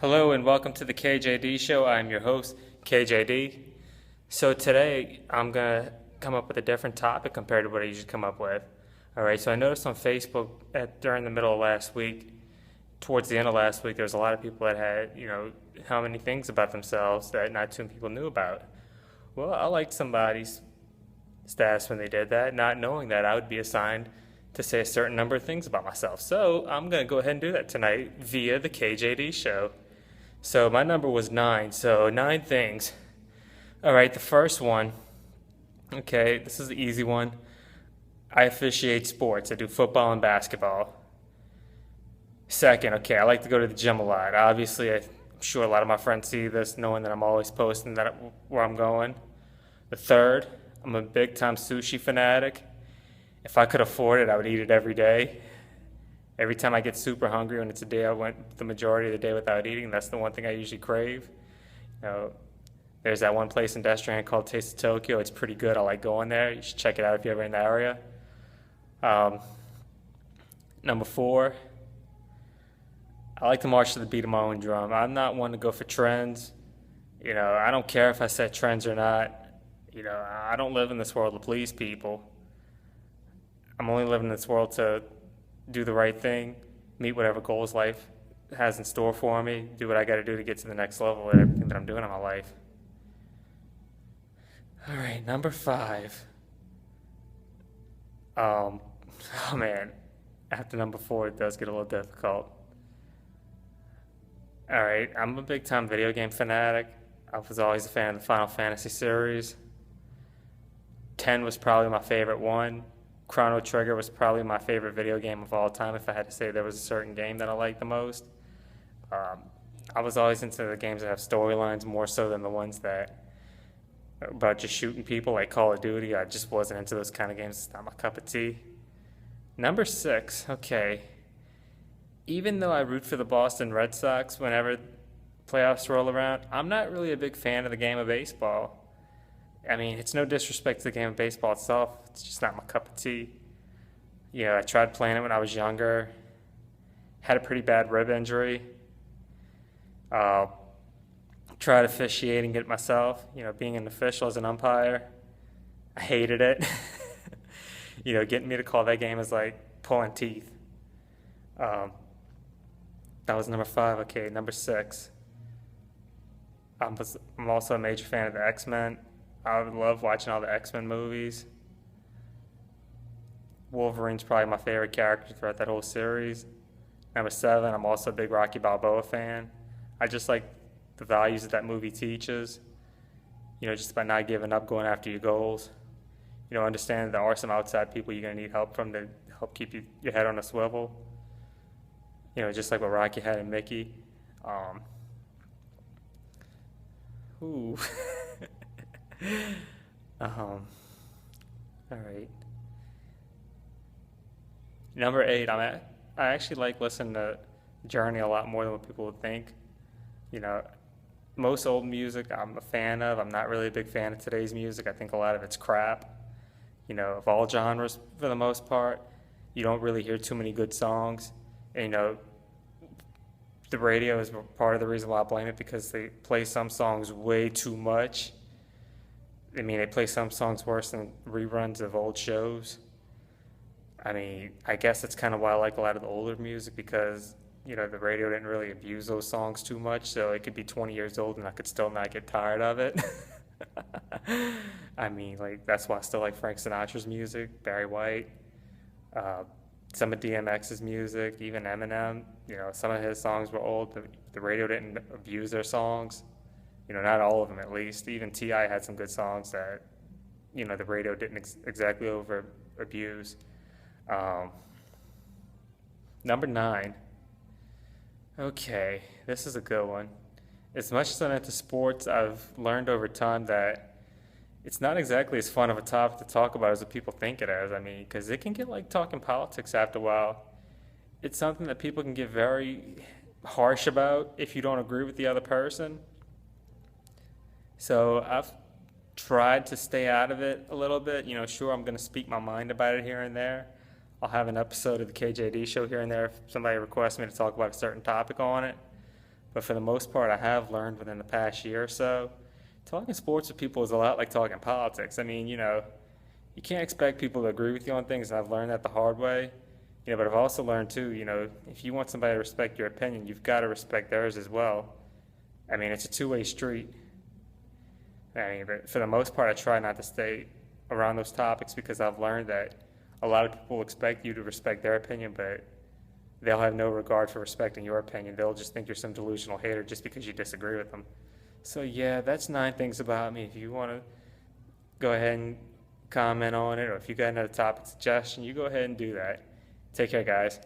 Hello and welcome to the KJD Show. I'm your host, KJD. So today I'm going to come up with a different topic compared to what I usually come up with. All right, so I noticed on Facebook during the middle of last week, towards the end of last week, there was a lot of people that had, how many things about themselves that not too many people knew about. Well, I liked somebody's status when they did that, not knowing that I would be assigned to say a certain number of things about myself. So I'm going to go ahead and do that tonight via the KJD Show. So my number was 9, so 9 things. All right, the first one, okay, this is the easy one. I officiate sports. I do football and basketball. Second, okay, I like to go to the gym a lot. Obviously, I'm sure a lot of my friends see this, knowing that I'm always posting where I'm going. The third, I'm a big-time sushi fanatic. If I could afford it, I would eat it every day. Every time I get super hungry, when it's a day I went the majority of the day without eating, that's the one thing I usually crave. There's that one place in Destrehan called Taste of Tokyo. It's pretty good. I like going there. You should check it out if you're ever in the area. Number 4, I like to march to the beat of my own drum. I'm not one to go for trends. I don't care if I set trends or not. I don't live in this world to please people. I'm only living in this world to do the right thing, meet whatever goals life has in store for me, do what I got to do to get to the next level of everything that I'm doing in my life. All right, number 5. Oh man, after number 4, it does get a little difficult. All right, I'm a big time video game fanatic. I was always a fan of the Final Fantasy series. 10 was probably my favorite one. Chrono Trigger was probably my favorite video game of all time if I had to say there was a certain game that I liked the most. I was always into the games that have storylines more so than the ones that are about just shooting people like Call of Duty. I just wasn't into those kind of games. It's not my cup of tea. Number 6, okay. Even though I root for the Boston Red Sox whenever playoffs roll around, I'm not really a big fan of the game of baseball. I mean, it's no disrespect to the game of baseball itself. It's just not my cup of tea. I tried playing it when I was younger. Had a pretty bad rib injury. Tried officiating it myself. Being an official as an umpire. I hated it. Getting me to call that game is like pulling teeth. That was number 5. Okay, number 6. I'm also a major fan of the X-Men. I love watching all the X-Men movies. Wolverine's probably my favorite character throughout that whole series. Number 7, I'm also a big Rocky Balboa fan. I just like the values that movie teaches. Just about not giving up, going after your goals. Understanding there are some outside people you're going to need help from to help keep your head on a swivel. Just like what Rocky had in Mickey. Ooh. All right. Number 8, I actually like listening to Journey a lot more than what people would think. Most old music I'm a fan of. I'm not really a big fan of today's music. I think a lot of it's crap. Of all genres for the most part. You don't really hear too many good songs. And, the radio is part of the reason why I blame it, because they play some songs way too much. They play some songs worse than reruns of old shows. I guess that's kind of why I like a lot of the older music, because, the radio didn't really abuse those songs too much, so it could be 20 years old and I could still not get tired of it. That's why I still like Frank Sinatra's music, Barry White, some of DMX's music, even Eminem. Some of his songs were old. The radio didn't abuse their songs. Not all of them at least. Even T.I. had some good songs that, the radio didn't exactly over abuse. Number 9. Okay, this is a good one. As much as I'm into sports, I've learned over time that it's not exactly as fun of a topic to talk about as what people think it is. Because it can get like talking politics after a while. It's something that people can get very harsh about if you don't agree with the other person. So I've tried to stay out of it a little bit. Sure, I'm going to speak my mind about it here and there. I'll have an episode of the KJD Show here and there if somebody requests me to talk about a certain topic on it. But for the most part, I have learned within the past year or so, talking sports with people is a lot like talking politics. I mean, you can't expect people to agree with you on things, and I've learned that the hard way. But I've also learned too, if you want somebody to respect your opinion, you've got to respect theirs as well. I mean, it's a two-way street. I mean, but for the most part, I try not to stay around those topics because I've learned that a lot of people expect you to respect their opinion, but they'll have no regard for respecting your opinion. They'll just think you're some delusional hater just because you disagree with them. So yeah, that's 9 things about me. If you want to go ahead and comment on it, or if you got another topic suggestion, you go ahead and do that. Take care, guys.